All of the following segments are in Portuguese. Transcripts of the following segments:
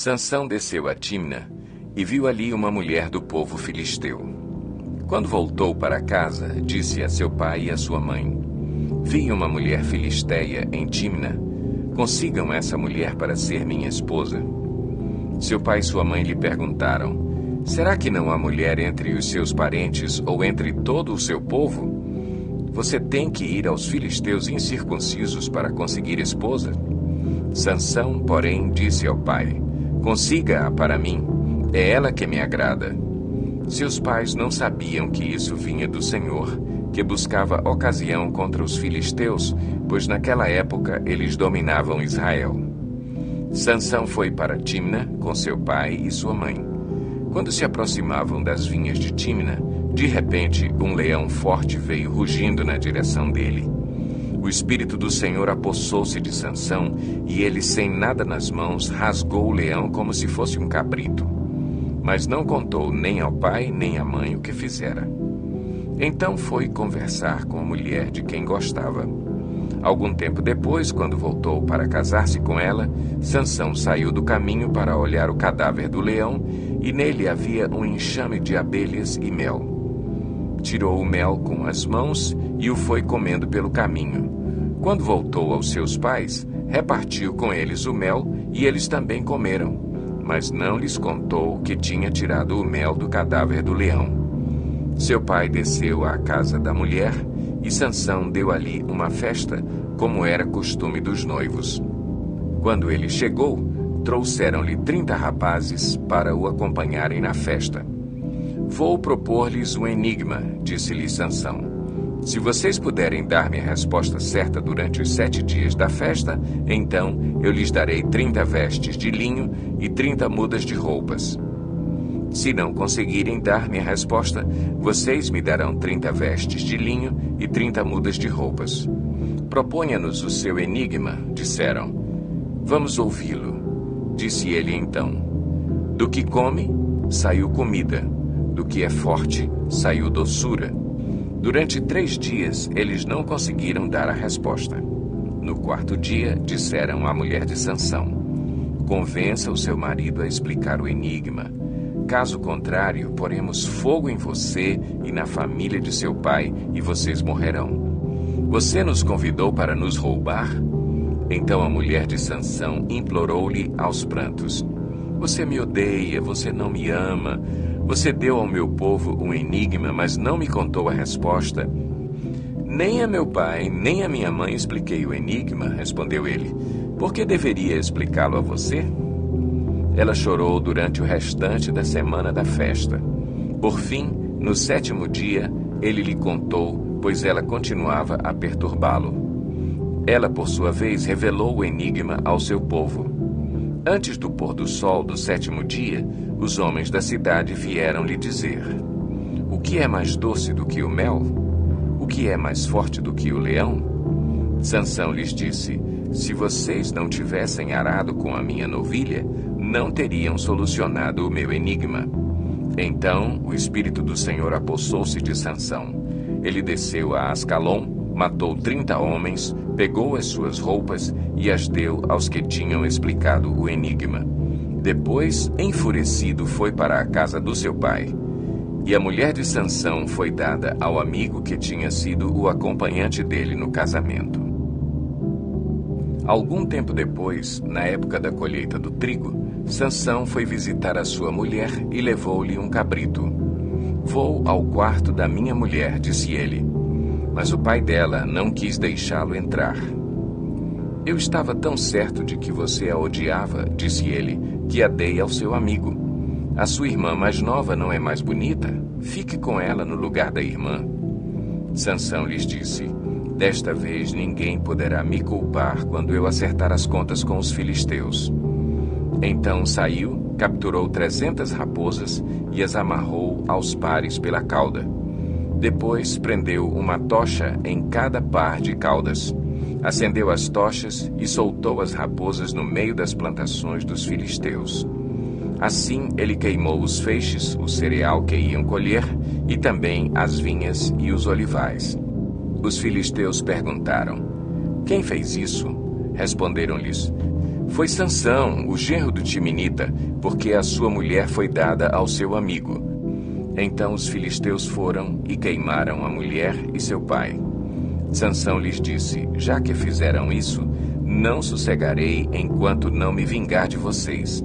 Sansão desceu a Tímna e viu ali uma mulher do povo filisteu. Quando voltou para casa, disse a seu pai e a sua mãe: Vi uma mulher filisteia em Tímna. Consigam essa mulher para ser minha esposa. Seu pai e sua mãe lhe perguntaram: Será que não há mulher entre os seus parentes ou entre todo o seu povo? Você tem que ir aos filisteus incircuncisos para conseguir esposa? Sansão, porém, disse ao pai: Consiga-a para mim, é ela que me agrada. Seus pais não sabiam que isso vinha do Senhor, que buscava ocasião contra os filisteus, pois naquela época eles dominavam Israel. Sansão foi para Tímna com seu pai e sua mãe. Quando se aproximavam das vinhas de Tímna, de repente um leão forte veio rugindo na direção dele. O Espírito do Senhor apossou-se de Sansão, e ele, sem nada nas mãos, rasgou o leão como se fosse um cabrito. Mas não contou nem ao pai nem à mãe o que fizera. Então foi conversar com a mulher de quem gostava. Algum tempo depois, quando voltou para casar-se com ela, Sansão saiu do caminho para olhar o cadáver do leão, e nele havia um enxame de abelhas e mel. Tirou o mel com as mãos e o foi comendo pelo caminho. Quando voltou aos seus pais, repartiu com eles o mel, e eles também comeram, mas não lhes contou que tinha tirado o mel do cadáver do leão. Seu pai desceu à casa da mulher, e Sansão deu ali uma festa, como era costume dos noivos. Quando ele chegou, trouxeram-lhe 30 rapazes para o acompanharem na festa. Vou propor-lhes um enigma, disse-lhe Sansão. Se vocês puderem dar-me a resposta certa durante os 7 dias da festa, então eu lhes darei 30 vestes de linho e 30 mudas de roupas. Se não conseguirem dar-me a resposta, vocês me darão 30 vestes de linho e 30 mudas de roupas. Proponha-nos o seu enigma, disseram. Vamos ouvi-lo. Disse ele então: Do que come, saiu comida. Do que é forte, saiu doçura. Durante 3 dias, eles não conseguiram dar a resposta. No 4º dia, disseram à mulher de Sansão: Convença o seu marido a explicar o enigma. Caso contrário, poremos fogo em você e na família de seu pai, e vocês morrerão. Você nos convidou para nos roubar? Então a mulher de Sansão implorou-lhe aos prantos: Você me odeia, você não me ama. Você deu ao meu povo um enigma, mas não me contou a resposta. Nem a meu pai, nem a minha mãe expliquei o enigma, respondeu ele. Por que deveria explicá-lo a você? Ela chorou durante o restante da semana da festa. Por fim, no 7º dia, ele lhe contou, pois ela continuava a perturbá-lo. Ela, por sua vez, revelou o enigma ao seu povo. Antes do pôr do sol do 7º dia, os homens da cidade vieram lhe dizer: O que é mais doce do que o mel? O que é mais forte do que o leão? Sansão lhes disse: Se vocês não tivessem arado com a minha novilha, não teriam solucionado o meu enigma. Então o Espírito do Senhor apossou-se de Sansão. Ele desceu a Ascalon, matou 30 homens, pegou as suas roupas e as deu aos que tinham explicado o enigma. Depois, enfurecido, foi para a casa do seu pai. E a mulher de Sansão foi dada ao amigo que tinha sido o acompanhante dele no casamento. Algum tempo depois, na época da colheita do trigo, Sansão foi visitar a sua mulher e levou-lhe um cabrito. Vou ao quarto da minha mulher, disse ele. Mas o pai dela não quis deixá-lo entrar. Eu estava tão certo de que você a odiava, disse ele, que a dei ao seu amigo. A sua irmã mais nova não é mais bonita? Fique com ela no lugar da irmã. Sansão lhes disse: Desta vez ninguém poderá me culpar quando eu acertar as contas com os filisteus. Então saiu, capturou 300 raposas e as amarrou aos pares pela cauda. Depois prendeu uma tocha em cada par de caudas. Acendeu as tochas e soltou as raposas no meio das plantações dos filisteus. Assim ele queimou os feixes, o cereal que iam colher, e também as vinhas e os olivais. Os filisteus perguntaram: Quem fez isso? Responderam-lhes: Foi Sansão, o genro do Timinita, porque a sua mulher foi dada ao seu amigo. Então os filisteus foram e queimaram a mulher e seu pai. Sansão lhes disse: já que fizeram isso, não sossegarei enquanto não me vingar de vocês.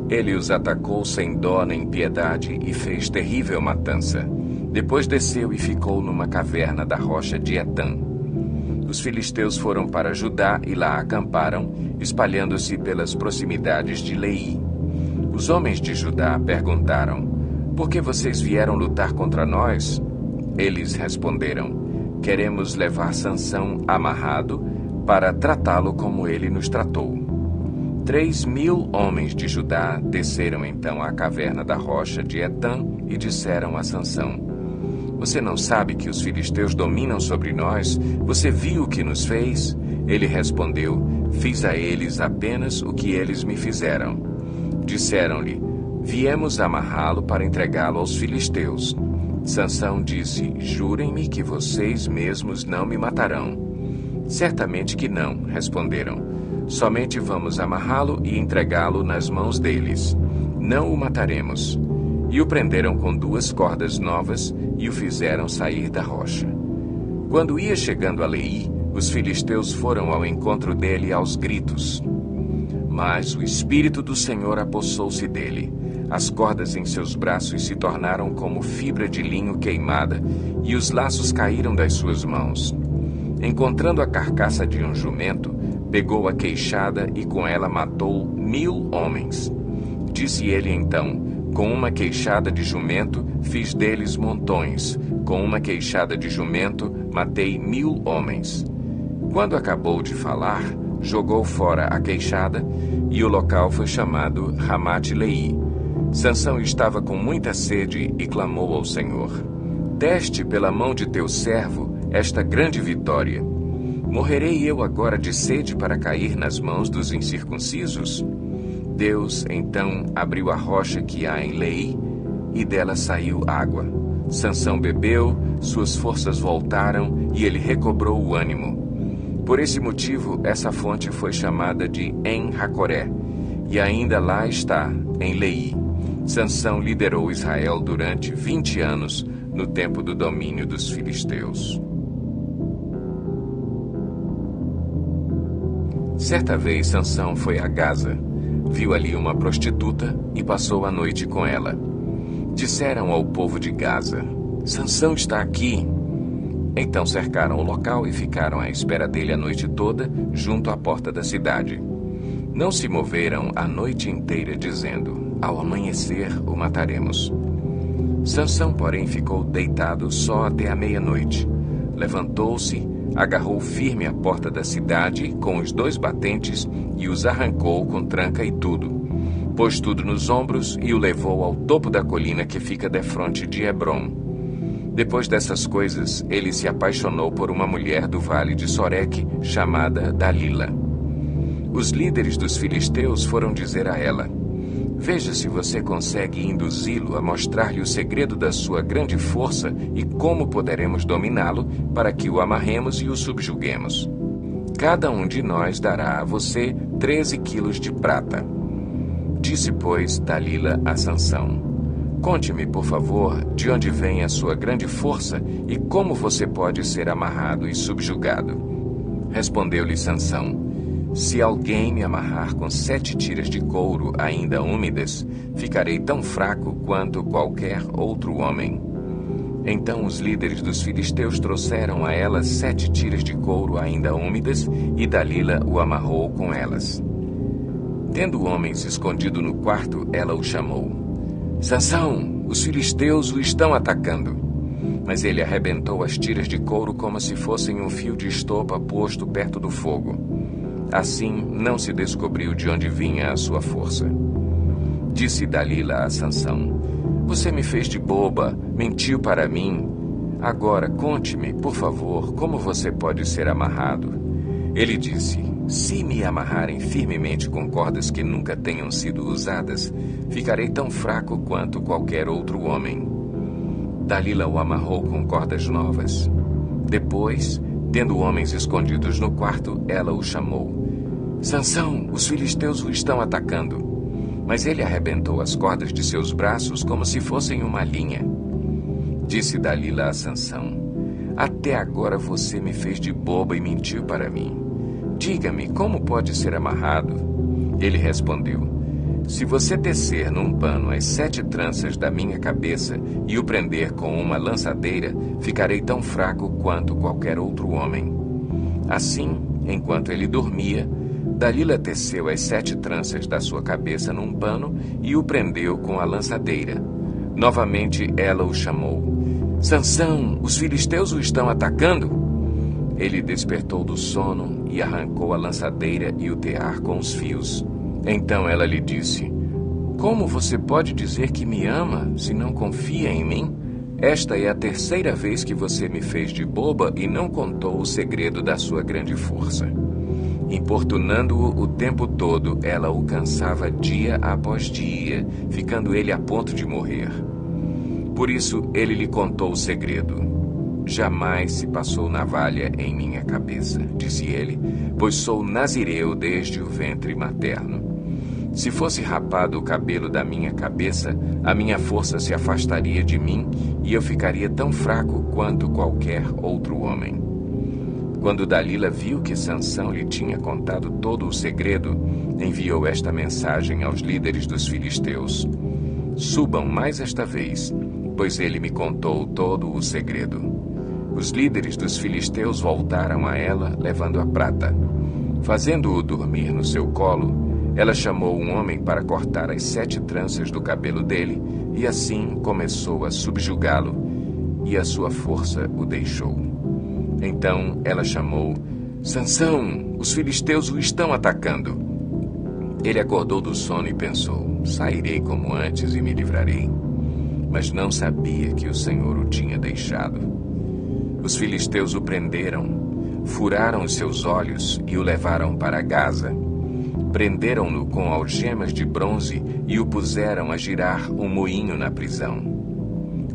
Ele os atacou sem dó nem piedade e fez terrível matança. Depois desceu e ficou numa caverna da rocha de Etã. Os filisteus foram para Judá e lá acamparam, espalhando-se pelas proximidades de Leí. Os homens de Judá perguntaram: por que vocês vieram lutar contra nós? Eles responderam: queremos levar Sansão amarrado para tratá-lo como ele nos tratou. 3.000 homens de Judá desceram então à caverna da rocha de Etã e disseram a Sansão: você não sabe que os filisteus dominam sobre nós? Você viu o que nos fez? Ele respondeu: fiz a eles apenas o que eles me fizeram. Disseram-lhe: viemos amarrá-lo para entregá-lo aos filisteus. Sansão disse: jurem-me que vocês mesmos não me matarão. Certamente que não, responderam. Somente vamos amarrá-lo e entregá-lo nas mãos deles. Não o mataremos. E o prenderam com 2 cordas novas e o fizeram sair da rocha. Quando ia chegando a Leí, os filisteus foram ao encontro dele aos gritos. Mas o Espírito do Senhor apossou-se dele. As cordas em seus braços se tornaram como fibra de linho queimada e os laços caíram das suas mãos. Encontrando a carcaça de um jumento, pegou a queixada e com ela matou 1.000 homens. Disse ele então: com uma queixada de jumento fiz deles montões, com uma queixada de jumento matei 1.000 homens. Quando acabou de falar, jogou fora a queixada e o local foi chamado Ramate-Leí. Sansão estava com muita sede e clamou ao Senhor: deste pela mão de teu servo esta grande vitória. Morrerei eu agora de sede para cair nas mãos dos incircuncisos? Deus então abriu a rocha que há em Leí e dela saiu água. Sansão bebeu, suas forças voltaram e ele recobrou o ânimo. Por esse motivo, essa fonte foi chamada de En-Hacoré e ainda lá está, em Leí. Sansão liderou Israel durante 20 anos no tempo do domínio dos filisteus. Certa vez Sansão foi a Gaza. Viu ali uma prostituta e passou a noite com ela. Disseram ao povo de Gaza: Sansão está aqui. Então cercaram o local e ficaram à espera dele a noite toda, junto à porta da cidade. Não se moveram a noite inteira, dizendo: ao amanhecer o mataremos. Sansão, porém, ficou deitado só até a meia-noite. Levantou-se, agarrou firme a porta da cidade com os 2 batentes e os arrancou com tranca e tudo. Pôs tudo nos ombros e o levou ao topo da colina que fica defronte de Hebrom. Depois dessas coisas, ele se apaixonou por uma mulher do vale de Soreque, chamada Dalila. Os líderes dos filisteus foram dizer a ela: veja se você consegue induzi-lo a mostrar-lhe o segredo da sua grande força e como poderemos dominá-lo para que o amarremos e o subjuguemos. Cada um de nós dará a você 13 quilos de prata. Disse, pois, Dalila a Sansão: conte-me, por favor, de onde vem a sua grande força e como você pode ser amarrado e subjugado. Respondeu-lhe Sansão: se alguém me amarrar com 7 tiras de couro ainda úmidas, ficarei tão fraco quanto qualquer outro homem. Então os líderes dos filisteus trouxeram a ela 7 tiras de couro ainda úmidas, e Dalila o amarrou com elas. Tendo o homem se escondido no quarto, ela o chamou: Sansão, os filisteus o estão atacando. Mas ele arrebentou as tiras de couro como se fossem um fio de estopa posto perto do fogo. Assim, não se descobriu de onde vinha a sua força. Disse Dalila a Sansão: você me fez de boba, mentiu para mim. Agora, conte-me, por favor, como você pode ser amarrado. Ele disse: se me amarrarem firmemente com cordas que nunca tenham sido usadas, ficarei tão fraco quanto qualquer outro homem. Dalila o amarrou com cordas novas. Depois, tendo homens escondidos no quarto, ela o chamou: Sansão, os filisteus o estão atacando. Mas ele arrebentou as cordas de seus braços como se fossem uma linha. Disse Dalila a Sansão: até agora você me fez de boba e mentiu para mim. Diga-me, como pode ser amarrado? Ele respondeu: se você tecer num pano as 7 tranças da minha cabeça e o prender com uma lançadeira, ficarei tão fraco quanto qualquer outro homem. Assim, enquanto ele dormia, Dalila teceu as 7 tranças da sua cabeça num pano e o prendeu com a lançadeira. Novamente ela o chamou: Sansão, os filisteus o estão atacando. Ele despertou do sono e arrancou a lançadeira e o tear com os fios. Então ela lhe disse: como você pode dizer que me ama se não confia em mim? Esta é a 3ª vez que você me fez de boba e não contou o segredo da sua grande força. Importunando-o o tempo todo, ela o cansava dia após dia, ficando ele a ponto de morrer. Por isso ele lhe contou o segredo. Jamais se passou navalha em minha cabeça, disse ele, pois sou nazireu desde o ventre materno. Se fosse rapado o cabelo da minha cabeça, a minha força se afastaria de mim e eu ficaria tão fraco quanto qualquer outro homem. Quando Dalila viu que Sansão lhe tinha contado todo o segredo, enviou esta mensagem aos líderes dos filisteus: subam mais esta vez, pois ele me contou todo o segredo. Os líderes dos filisteus voltaram a ela, levando a prata. Fazendo-o dormir no seu colo, ela chamou um homem para cortar as 7 tranças do cabelo dele, e assim começou a subjugá-lo, e a sua força o deixou. Então ela chamou: Sansão, os filisteus o estão atacando. Ele acordou do sono e pensou: sairei como antes e me livrarei. Mas não sabia que o Senhor o tinha deixado. Os filisteus o prenderam, furaram os seus olhos e o levaram para Gaza. Prenderam-no com algemas de bronze e o puseram a girar um moinho na prisão.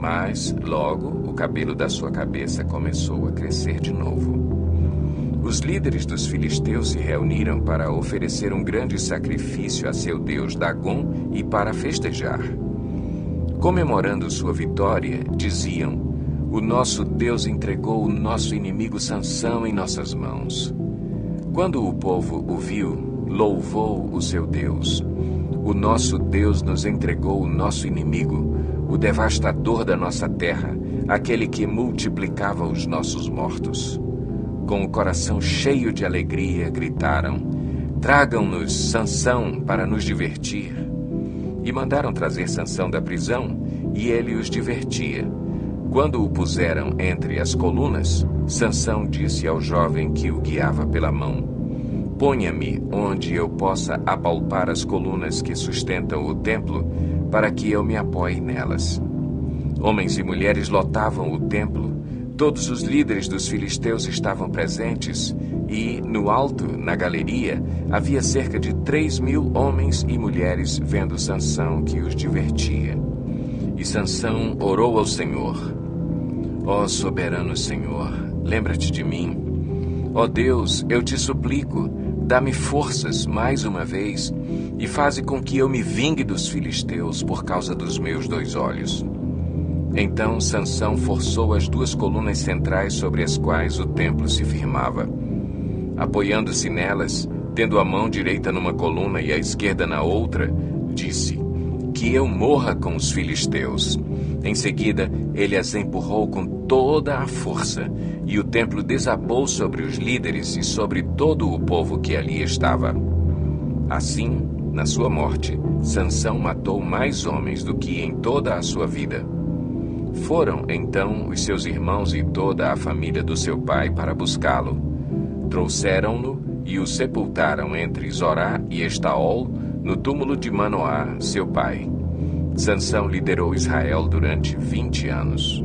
Mas, logo, o cabelo da sua cabeça começou a crescer de novo. Os líderes dos filisteus se reuniram para oferecer um grande sacrifício a seu deus Dagom e para festejar. Comemorando sua vitória, diziam: o nosso Deus entregou o nosso inimigo Sansão em nossas mãos. Quando o povo o viu, louvou o seu Deus. O nosso Deus nos entregou o nosso inimigo, o devastador da nossa terra, aquele que multiplicava os nossos mortos. Com o coração cheio de alegria, gritaram: tragam-nos Sansão para nos divertir. E mandaram trazer Sansão da prisão, e ele os divertia. Quando o puseram entre as colunas, Sansão disse ao jovem que o guiava pela mão: ponha-me onde eu possa apalpar as colunas que sustentam o templo, para que eu me apoie nelas. Homens e mulheres lotavam o templo, todos os líderes dos filisteus estavam presentes, e, no alto, na galeria, havia cerca de 3.000 homens e mulheres vendo Sansão que os divertia. E Sansão orou ao Senhor: ó soberano Senhor, lembra-te de mim. Ó Deus, eu te suplico, dá-me forças mais uma vez e faze com que eu me vingue dos filisteus por causa dos meus 2 olhos. Então Sansão forçou as 2 colunas centrais sobre as quais o templo se firmava. Apoiando-se nelas, tendo a mão direita numa coluna e a esquerda na outra, disse: que eu morra com os filisteus. Em seguida, ele as empurrou com toda a força, e o templo desabou sobre os líderes e sobre todo o povo que ali estava. Assim, na sua morte, Sansão matou mais homens do que em toda a sua vida. Foram, então, os seus irmãos e toda a família do seu pai para buscá-lo. Trouxeram-no e o sepultaram entre Zorá e Estaol, no túmulo de Manoá, seu pai. Sansão liderou Israel durante 20 anos.